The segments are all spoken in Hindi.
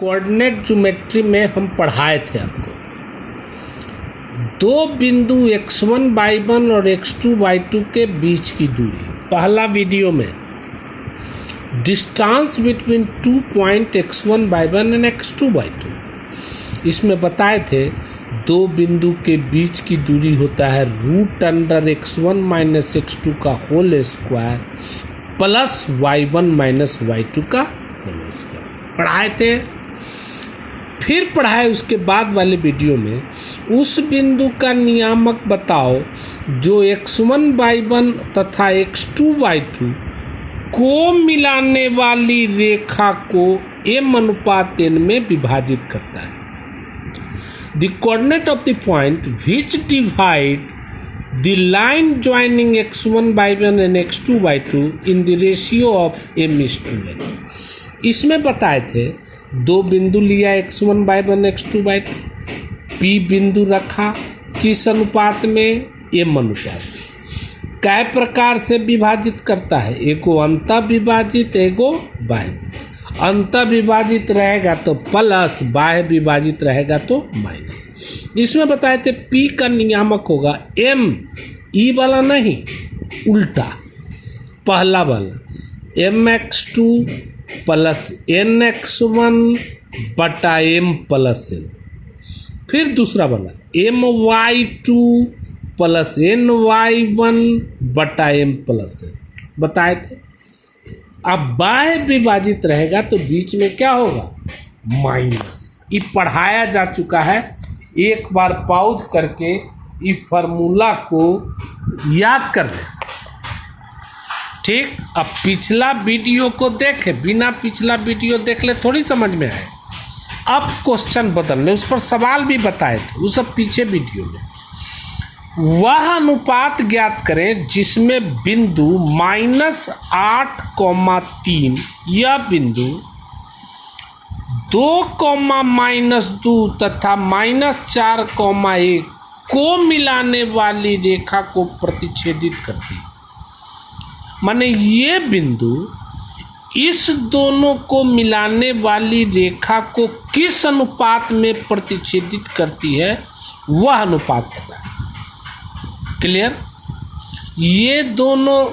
कोऑर्डिनेट ज्योमेट्री में हम पढ़ाए थे आपको दो बिंदु x1 y1 और x2 y2 के बीच की दूरी। पहला वीडियो में distance between 2 point x1 y1 and x2 y2, इसमें बताए थे दो बिंदु के बीच की दूरी होता है √x1 माइनस x2 का whole square plus y1 minus y2 का होल स्क्वायर पढ़ाए थे। फिर पढ़ाए उसके बाद वाले वीडियो में उस बिंदु का नियामक बताओ जो x1 y1 तथा x2 y2 को मिलाने वाली रेखा को m/n में विभाजित करता है। The coordinate of the point which divide the line joining x1 y1 and x2 y2 in the ratio of m/n। इसमें बताए थे दो बिंदु लिया x1 y1 x2 y2, P बिंदु रखा किस अनुपात में, m अनुपात। कै प्रकार से विभाजित करता है, एगो अंतः विभाजित एगो बाह्य। अंतः विभाजित रहेगा तो प्लस, बाह्य विभाजित रहेगा तो माइनस। इसमें बताए थे P का नियामक होगा m, E वाला नहीं उल्टा, पहला वाला mx2 प्लस nx1 बटा m प्लस n। फिर दूसरा वाला my2 प्लस ny1 बटा m प्लस n बताए थे। अब बाह्य विभाजित रहेगा तो बीच में क्या होगा, माइनस। ये पढ़ाया जा चुका है, एक बार पॉज करके इस फार्मूला को याद कर लें। ठीक, अब पिछला वीडियो को देखे, बिना पिछला वीडियो देख ले थोड़ी समझ में आए। अब क्वेश्चन बदलने, उस पर सवाल भी बताए थे, वो सब पीछे वीडियो में। वह अनुपात ज्ञात करें जिसमें बिंदु -8,3 यह बिंदु 2,-2 तथा -4,1 को मिलाने वाली रेखा को प्रतिच्छेदित करती है। माने ये बिंदु इस दोनों को मिलाने वाली रेखा को किस अनुपात में प्रतिच्छेदित करती है, वह अनुपात पता है। क्लियर? ये दोनों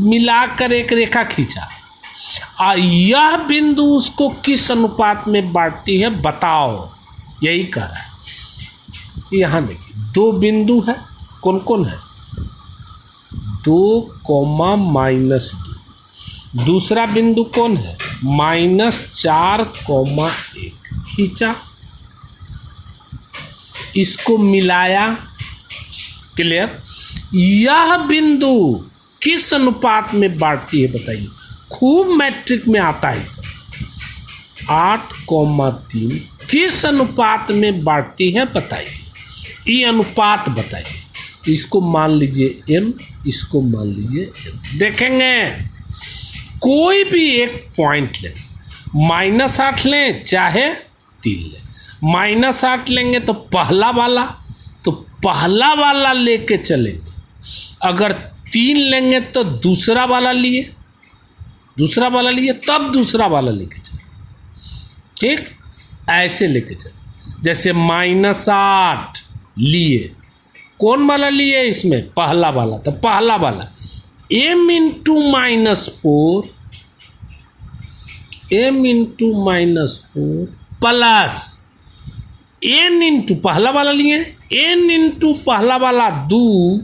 मिलाकर एक रेखा खींचा और यह बिंदु उसको किस अनुपात में बांटती है बताओ, यही कह रहा है। यहाँ देखिए दो बिंदु है, कौन कौन है, 2, -2। दूसरा बिंदु कौन है, -4,1 खींचा, इसको मिलाया। क्लियर? यह बिंदु किस अनुपात में बांटती है बताइए, खूब मैट्रिक में आता है सब। 8,3 किस अनुपात में बांटती है बताइए, ये अनुपात बताइए। इसको मान लीजिए m, इसको मान लीजिए m। देखेंगे कोई भी एक पॉइंट लें, -8 लें चाहे 3 लें। -8 लेंगे तो पहला वाला लेके चलेंगे, अगर 3 लेंगे तो दूसरा वाला लिए तब दूसरा वाला लेके चले। ठीक, ऐसे लेके चले। जैसे -8 लिए, कौन वाला लिए, इसमें पहला वाला, तो पहला वाला m × -4 प्लस n × पहला वाला लिए n × पहला वाला 2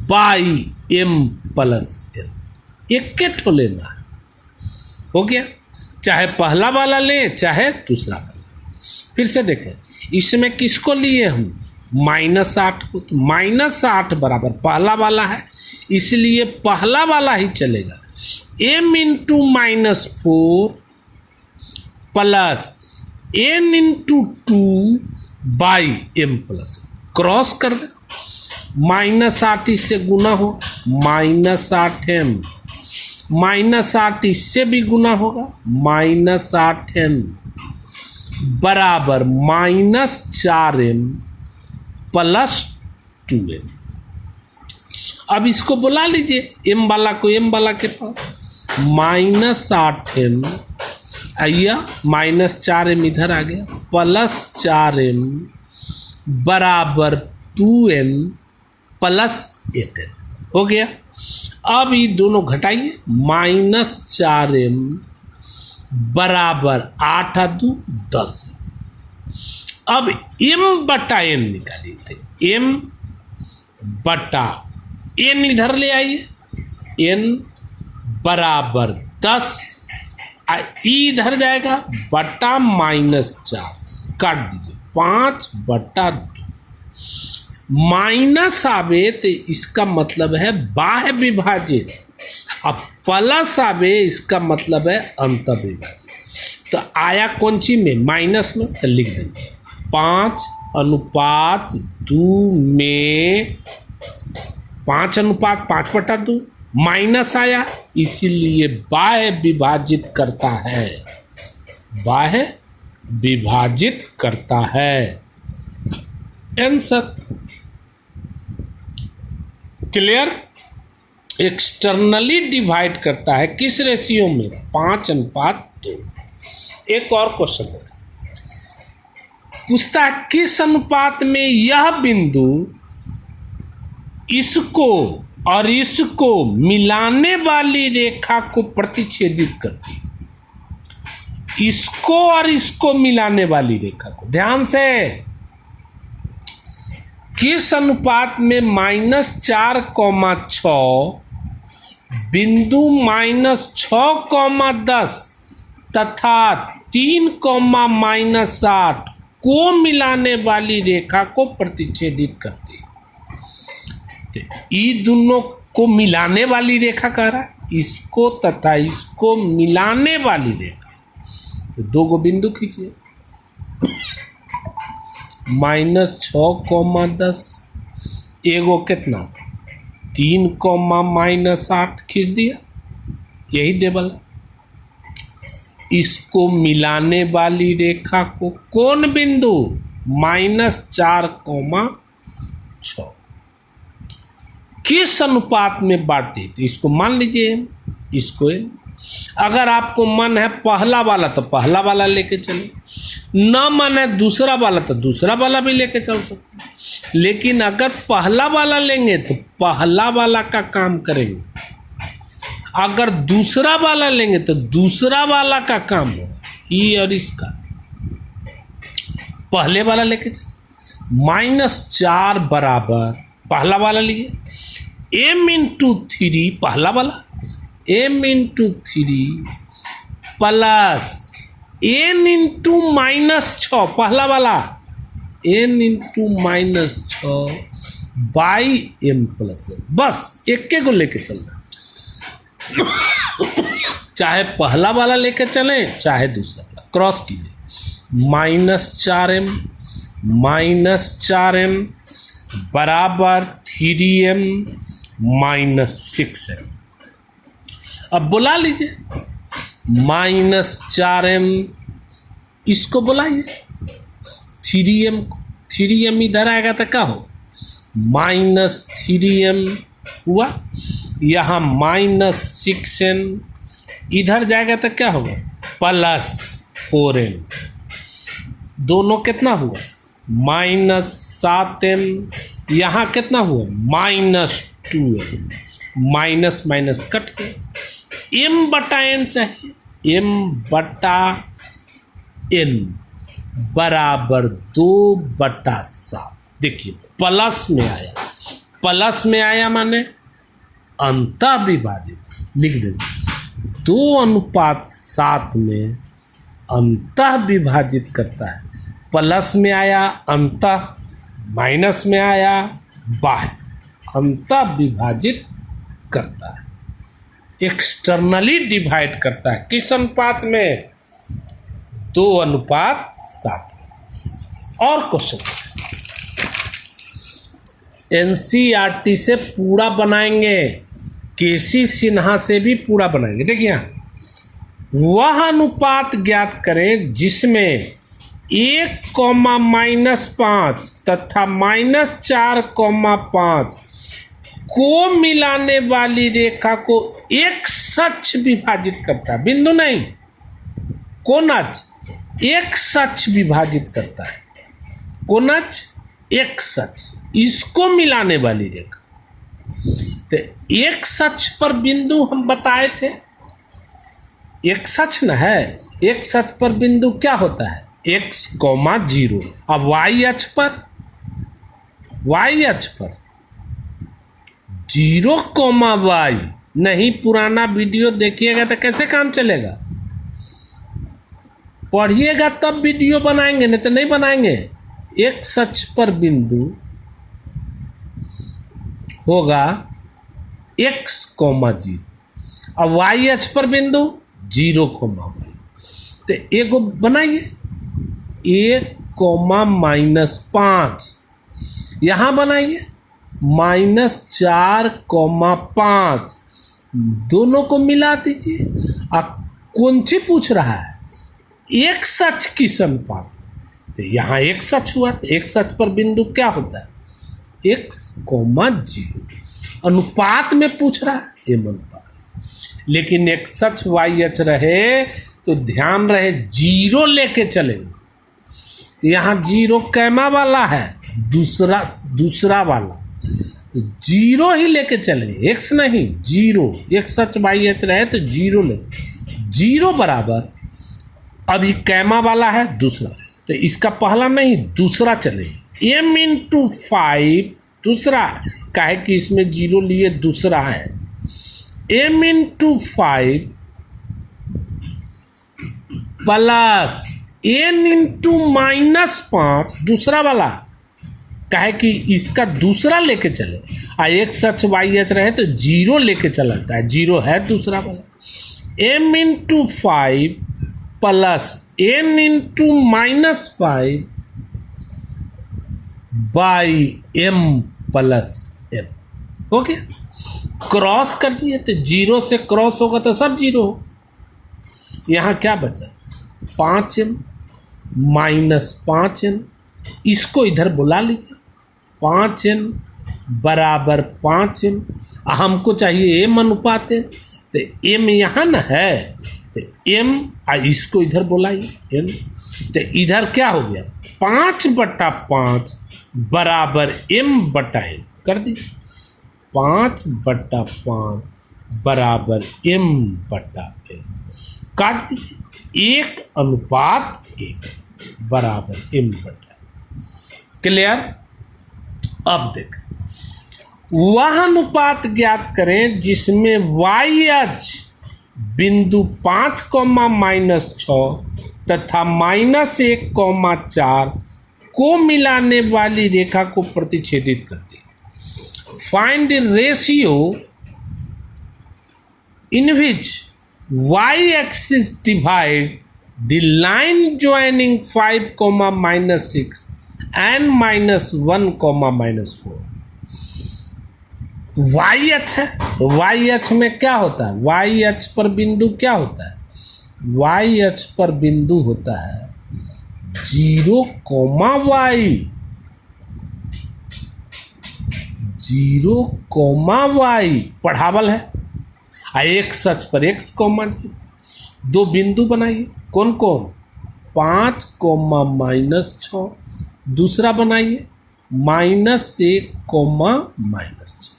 बाई m प्लस n। एक के ठो लेना है, हो गया। चाहे पहला वाला लें चाहे दूसरा वाला। फिर से देखें, इसमें किसको लिए हम, -8 को, तो -8 बराबर पहला वाला है, इसलिए पहला वाला ही चलेगा। m × -4 plus n × 2 by m plus, cross कर दे, -8 इससे गुना हो, -8m, -8 इससे भी गुना होगा, -8m बराबर -4m प्लस 2m। अब इसको बुला लीजिए, m वाला को m वाला के पास, -8m आइया -4m इधर आ गया, +4m बराबर 2n + 8n हो गया। अब ये दोनों घटाइए, -4m बराबर 8 × 2 10। अब m बटा n निकालिए, थे m बटा n इधर ले आइए, n बराबर 10, इधर जाएगा बटा -4 काट दीजिए, 5/2 माइनस आवे तो इसका मतलब है बाह्य विभाजित, अब प्लस आवे इसका मतलब है अंत विभाजित। तो आया कौन सी में? माइनस में, तो लिख देंगे 5/2 में 5/5/2 माइनस आया, इसीलिए बाह्य विभाजित करता है, बाह्य विभाजित करता है। Answer clear? एक्सटर्नली डिवाइड करता है, किस रेशियो में? 5:2। एक और क्वेश्चन है, पूछता है किस अनुपात में यह बिंदु इसको और इसको मिलाने वाली रेखा को प्रतिच्छेदित करती है? इसको और इसको मिलाने वाली रेखा को, ध्यान से, किस अनुपात में -4,6 बिंदु -6,10 तथा 3,-8 को मिलाने वाली रेखा को प्रतिच्छेदित करती है? तो ये दोनों को मिलाने वाली रेखा कह रहा है, इसको तथा इसको मिलाने वाली रेखा। तो 2 बिंदु खींचिए, -6,10 एगो कितना 3,-8 खींच दिया, यही देवल। इसको मिलाने वाली रेखा को कौन बिंदु? -4,6 किस अनुपात में बांटे? तो इसको मान लीजिए, इसको अगर आपको मन है पहला वाला तो पहला वाला लेके चले, न मन है दूसरा वाला तो दूसरा वाला भी लेके चल सकते, लेकिन अगर पहला वाला लेंगे तो पहला वाला का काम करेंगे, अगर दूसरा वाला लेंगे तो दूसरा वाला का काम होगा, ये और इसका। पहले वाला लेके चले, -4 बराबर पहला वाला लिए m × 3 पहला वाला, m × 3 प्लस n × -6 पहला वाला, n × -6 बाई m + n, बस एक को लेके चलना, चाहे पहला वाला लेके चले चाहे दूसरा वाला, क्रॉस कीजिए, -4m बराबर 3m -6m। अब बुला लीजिए, -4m इसको बुलाइए, 3m को, 3m इधर आएगा तो क्या हो? -3m हुआ, यहाँ -6n इधर जाएगा तो क्या होगा? +4m, दोनों कितना हुआ? -7m, यहाँ कितना हुआ? -2m, माइनस माइनस कट गया, m बटा n चाहिए, m बटा n बराबर 2/7। देखिए प्लस में आया, प्लस में आया माने अंतः विभाजित, लिख देंगे 2:7 में अंतः विभाजित करता है, प्लस में आया अंतः, माइनस में आया बाह्य, अंतः विभाजित करता है, एक्सटर्नली डिवाइड करता है, किस अनुपात में? 2:7। और क्वेश्चन एनसीईआरटी से पूरा बनाएंगे, केसी सिन्हा से भी पूरा बनाएंगे। देखिए यहाँ वह अनुपात ज्ञात करें जिसमें 1,-5 तथा -4,5 को मिलाने वाली रेखा को एक सच विभाजित करता है, बिंदु नहीं, कोनच एक सच विभाजित करता है, कोनच एक सच, इसको मिलाने वाली रेखा। तो एक सच पर बिंदु हम बताए थे, एक सच न है, एक सच पर बिंदु क्या होता है, x, 0। अब y अक्ष पर 0, y नहीं, पुराना वीडियो देखिएगा तो कैसे काम चलेगा, पढ़िएगा तब वीडियो बनाएंगे, नहीं तो नहीं बनाएंगे। एक सच पर बिंदु होगा x, 0। अब y अक्ष पर बिंदु 0, y। तो एगो बनाइए 1, -5, यहां बनाइए -4, 5, दोनों को मिला दीजिए। अब कौन सी पूछ रहा है, एक सच किस अनुपात, तो यहाँ एक सच हुआ, तो एक सच पर बिंदु क्या होता है, x, 0। अनुपात में पूछ रहा है, m अनुपात। लेकिन एक सच y अक्ष रहे तो ध्यान रहे 0 लेके चलेंगे। तो यहाँ 0 कैमा वाला है, दूसरा वाला, तो 0 ही लेके चलेंगे, x नहीं 0। एक सच y अक्ष रहे तो 0 लेंगे, 0 बराबर, अब ये कैमा वाला है दूसरा, तो इसका पहला नहीं दूसरा चलेगा, m × 5 दूसरा, काहे कि इसमें 0 लिए दूसरा है, m × 5 प्लस n × -5 दूसरा वाला, काहे कि इसका दूसरा लेके चले, एक सच y अक्ष रहे तो 0 लेके चलाता है, 0 है दूसरा वाला, m × 5 plus n × -5 by m plus m, हो गया। क्रॉस कर दिए तो 0 से क्रॉस होगा तो सब 0 हो। यहाँ क्या बचा, 5m -5n, इसको इधर बुला लीजिए, 5n बराबर 5m, हमको चाहिए m अनुपात m, तो m यहाँ न है, तो m इसको इधर बुलाइए m, तो इधर क्या हो गया 5/5 बराबर m/n कर दीजिए, 5/5 बराबर m/n काट दीजिए, 1:1 बराबर m/n। क्लियर। अब देख, वह अनुपात ज्ञात करें जिसमें y अक्ष बिंदु 5, -6 तथा -1, 4 को मिलाने वाली रेखा को प्रतिच्छेदित करती है। Find the ratio in which y axis divide the line joining 5, -6 and -1, -4। y अक्ष है तो y अक्ष में क्या होता है, y अक्ष पर बिंदु क्या होता है, y अक्ष पर बिंदु होता है 0, y, 0, y पढ़ावल है, एक सच पर x, 0। दो बिंदु बनाइए, कौन कौन, 5, -6, दूसरा बनाइए -1, -6,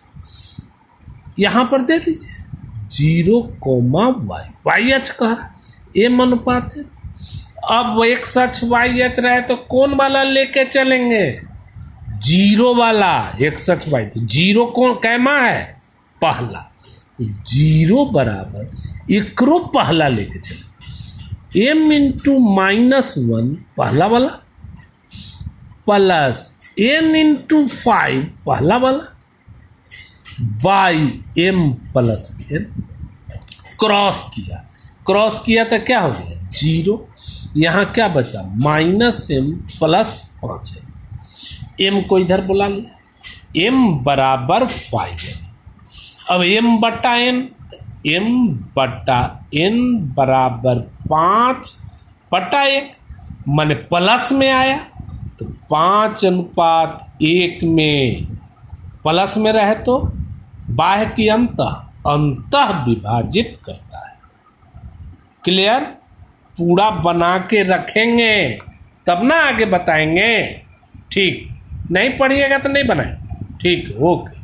यहाँ पर दे दीजिए 0, y अक्ष का m अनुपात है। अब एक सच y अक्ष रहे तो कौन वाला लेके चलेंगे, 0 वाला, एक सच y, तो 0 कौन कैमा है, पहला, 0 बराबर एकरो पहला लेके चले, m × -1 पहला वाला प्लस n × 5 पहला वाला by m plus n, cross किया तो क्या हो गया 0, यहाँ क्या बचा -m प्लस 5 है, m को इधर बुला लिया, m बराबर 5 है। अब m/n, m/n बराबर 5/1, माने प्लस में आया तो 5:1 में प्लस में रहे तो बाह्य की अंतः विभाजित करता है। क्लियर। पूरा बना के रखेंगे तब ना आगे बताएंगे। ठीक, नहीं पढ़िएगा तो नहीं बनाए। ठीक, ओके।